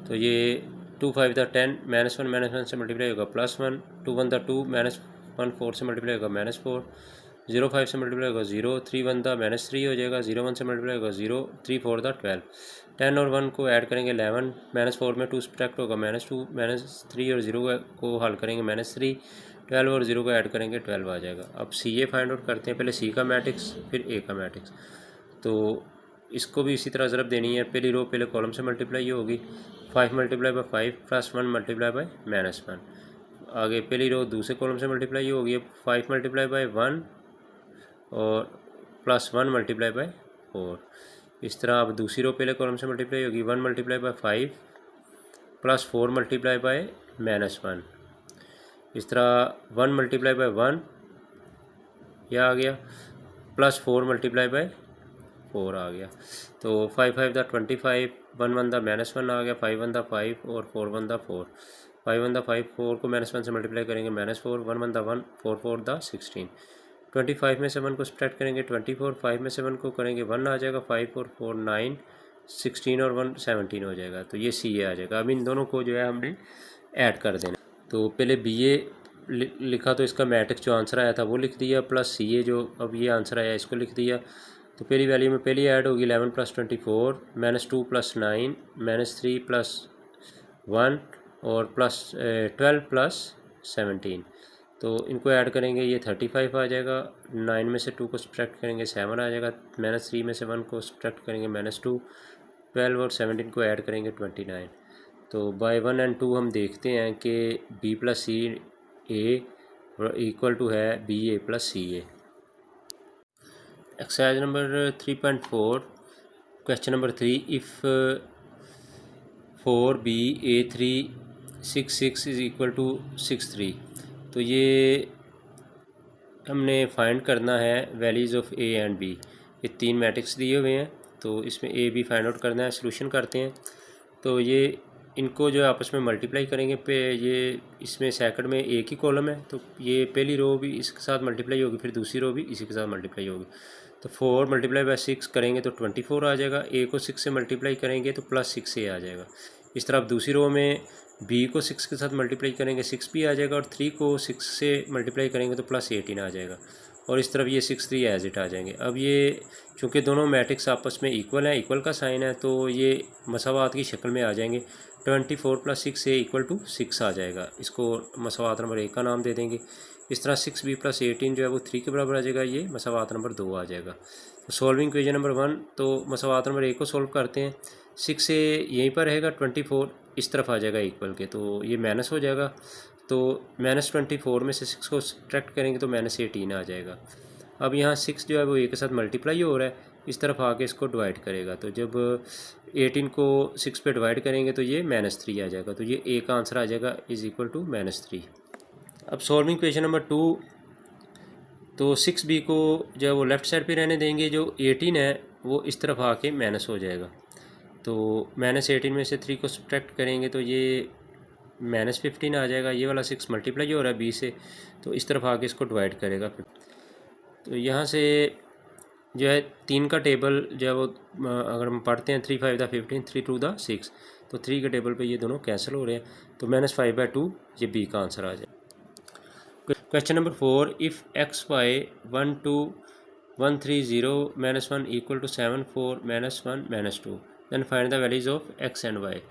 तो ये 2 5 10, -1 से मल्टीप्लाई होगा +1, 2 1 2, -1 4 से मल्टीप्लाई होगा -4, 0 5 से मल्टीप्लाई होगा 0, 3 1 -3 हो जाएगा, 0 1 से मल्टीप्लाई होगा 0, 3 4 12, 10 और 1 को ऐड करेंगे 11, -4 में 2 सब्ट्रैक्ट होगा -2, -3 और 0 को हल करेंगे -3, 12 और 0 को ऐड करेंगे 12 आ जाएगा। अब सी ए फाइंड आउट करते हैं, पहले सी का मैट्रिक्स फिर ए का मैट्रिक्स। तो इसको भी इसी तरह ज़रब देनी है, पहली रो पहले कॉलम से मल्टीप्लाई होगी, 5 × 5 + 1 × -1। आगे पहली रो दूसरे कॉलम से मल्टीप्लाई होगी, 5 × 1 और +1 × 4। इस तरह अब दूसरी रो पहले कॉलम से मल्टीप्लाई होगी, 1 × 5 + 4 × -1। इस तरह 1 × 1 यह आ गया, +4 × 4 आ गया। तो 5 5 25, 1 1 -1 आ गया, 5 1 5 और 4 1 4। 5 1 5, 4 को -1 से मल्टीप्लाई करेंगे -4, 1 1 1, 4 4 16। 25 में से 1 को सब्ट्रैक्ट करेंगे 24, 5 में से 1 को करेंगे 1 आ जाएगा, 5 और 4 9, 16 और 1 17 हो जाएगा। तो ये सी ए आ जाएगा। अब इन दोनों को जो है हमने ऐड कर देना। तो पहले बी ए लिखा तो इसका मैट्रिक्स जो आंसर आया था वो लिख दिया, प्लस सी ए जो अब ये आंसर आया इसको लिख दिया। तो पहली वैल्यू में पहली ऐड होगी 11 + 24, -2 + 9, -3 + 1 और +12 + 17। तो इनको ऐड करेंगे, ये 35 आ जाएगा, 9 में से 2 को सब्ट्रैक्ट करेंगे 7 आ जाएगा, -3 में से 1 को सब्ट्रैक्ट करेंगे -2, 12 और 17 को ऐड करेंगे 29। तो बाय 1 और 2 हम देखते हैं कि B + C A = है BA + CA। Exercise number 3.4, question number 3, if 4BA3 6 6 = 6 3। तो ये हमने फाइंड करना है values of A and B. ये 3 मैट्रिक्स दिए हुए हैं, तो इसमें ए बी फाइंड आउट करना है। सॉल्यूशन करते हैं। तो ये इनको जो है आपस में मल्टीप्लाई करेंगे पे, ये इसमें सेकंड में एक ही कॉलम है, तो ये पहली रो भी इसके साथ मल्टीप्लाई होगी, फिर दूसरी रो भी इसी के साथ मल्टीप्लाई होगी। तो 4 × 6 करेंगे तो 24 आ जाएगा, ए को 6 से मल्टीप्लाई करेंगे तो +6 ए आ जाएगा। इस तरह दूसरी रो में बी को 6 के साथ मल्टीप्लाई करेंगे 6 भी आ जाएगा, और 3 को 6 से मल्टीप्लाई करेंगे तो +18 आ जाएगा, और इस तरफ ये 6 3 एज इट आ जाएंगे। अब ये चूँकि दोनों मैट्रिक्स आपस में इक्वल हैं, इक्वल का साइन है, तो ये मसावात की शक्ल में आ जाएंगे। 24 + 6 A = 6 आ जाएगा। इसको मसावात नंबर 1 का नाम दे देंगे। इस तरह 6B + 18 जो है वो 3 के बराबर आ जाएगा, ये मसावात नंबर 2 आ जाएगा। तो सॉल्विंग इक्वेशन नंबर 1, तो मसावात नंबर 1 को सॉल्व करते हैं। 6 से यहीं पर रहेगा, 24 इस तरफ आ जाएगा इक्वल के, तो ये माइनस हो जाएगा। तो -24 में से 6 को सब्ट्रैक्ट करेंगे तो -18 आ जाएगा। अब यहाँ 6 जो है वो ए के साथ मल्टीप्लाई हो रहा है, इस तरफ आके इसको डिवाइड करेगा। तो जब 18 को 6 पे डिवाइड करेंगे तो ये -3 आ जाएगा। तो ये ए का आंसर आ जाएगा इज़ इक्वल टू -3। अब सॉल्विंग क्वेश्चन नंबर 2। तो 6b को जो है वो लेफ़्ट साइड पे रहने देंगे, जो 18 है वो इस तरफ आके माइनस हो जाएगा। तो -18 में से 3 को सब्ट्रैक्ट करेंगे तो ये -15 आ जाएगा। ये वाला 6 मल्टीप्लाई हो रहा है b से, तो इस तरफ आके इसको डिवाइड करेगा फिर। तो यहाँ से जो है 3 का टेबल जो है वो अगर हम पढ़ते हैं 3 5 द 15 3 2 द 6, तो 3 के टेबल पे ये दोनों कैंसिल हो रहे हैं। तो -5/2 ये बी का आंसर आ जाए। Question number 4। If X Y 1 2 1 3 0 -1 equal to 7 4 -1 -2 then find the values of X and Y.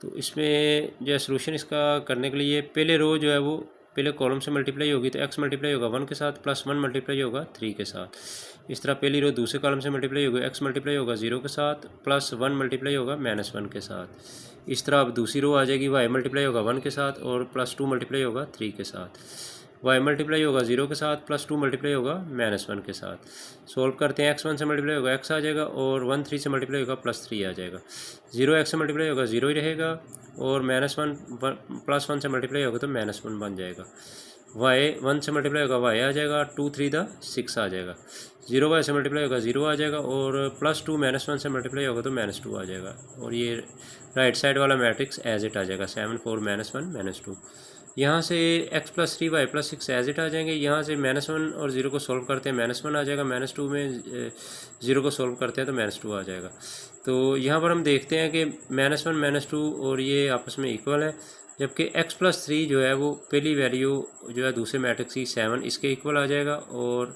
तो इसमें जो है सोल्यूशन इसका करने के लिए पहले रो जो है वो पहले कॉलम से मल्टीप्लाई होगी, तो x मल्टीप्लाई होगा 1 के साथ, +1 मल्टीप्लाई होगा 3 के साथ। इस तरह पहली रो दूसरे कॉलम से मल्टीप्लाई होगी, x मल्टीप्लाई होगा 0 के साथ, +1 मल्टीप्लाई होगा -1 के साथ। इस तरह अब दूसरी रो आ जाएगी, y मल्टीप्लाई होगा 1 के साथ और +2 मल्टीप्लाई होगा 3 के साथ। y मल्टीप्लाई होगा 0 के साथ, +2 मल्टीप्लाई होगा -1 के साथ। सोल्व करते हैं, x1 से मल्टीप्लाई होगा x आ जाएगा और 1 3 से मल्टीप्लाई होगा +3 आ जाएगा। 0 x से मल्टीप्लाई होगा 0 ही रहेगा और -1 +1 से मल्टीप्लाई होगा तो -1 बन जाएगा। y 1 से मल्टीप्लाई होगा y आ जाएगा, 2 3 द 6 आ जाएगा। 0 y से मल्टीप्लाई होगा 0 आ जाएगा और +2 -1 से मल्टीप्लाई होगा तो -2 आ जाएगा। और ये राइट साइड वाला मैट्रिक्स एज इट आ जाएगा 7 4 -1 -2। यहाँ से x + 3 y + 6 एज इट आ जाएंगे। यहाँ से -1 और 0 को सोल्व करते हैं, -1 आ जाएगा, -2 में 0 को सोल्व करते हैं तो -2 आ जाएगा। तो यहाँ पर हम देखते हैं कि -1 -2 और ये आपस में इक्वल है, जबकि x + 3 जो है वो पहली वैल्यू जो है दूसरे मैट्रिक्स की 7 इसके इक्वल आ जाएगा और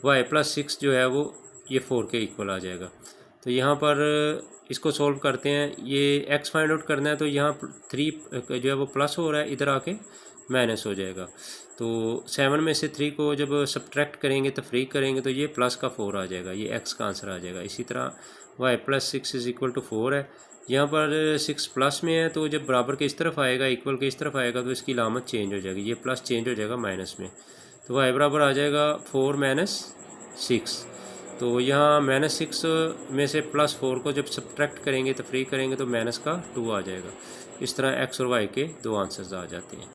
y + 6 जो है वो ये 4 के इक्वल आ जाएगा। तो यहाँ पर इसको सोल्व करते हैं, ये x फाइंड आउट करना है, तो यहाँ 3 जो है वो प्लस हो रहा है, इधर आके माइनस हो जाएगा। तो 7 में से 3 को जब सब्ट्रैक्ट करेंगे तो फ्री करेंगे तो ये प्लस का 4 आ जाएगा, ये x का आंसर आ जाएगा। इसी तरह y + 6 = 4 है। यहाँ पर 6 प्लस में है, तो जब बराबर के इस तरफ आएगा, इक्वल के इस तरफ आएगा तो इसकी लामत चेंज हो जाएगी, ये प्लस चेंज हो जाएगा माइनस में। तो y बराबर आ जाएगा 4 - 6। तो यहाँ -6 में से +4 को जब सब्ट्रैक्ट करेंगे तो फ्री करेंगे तो -2 आ जाएगा। इस तरह x और y के 2 आंसर्स आ जाते हैं।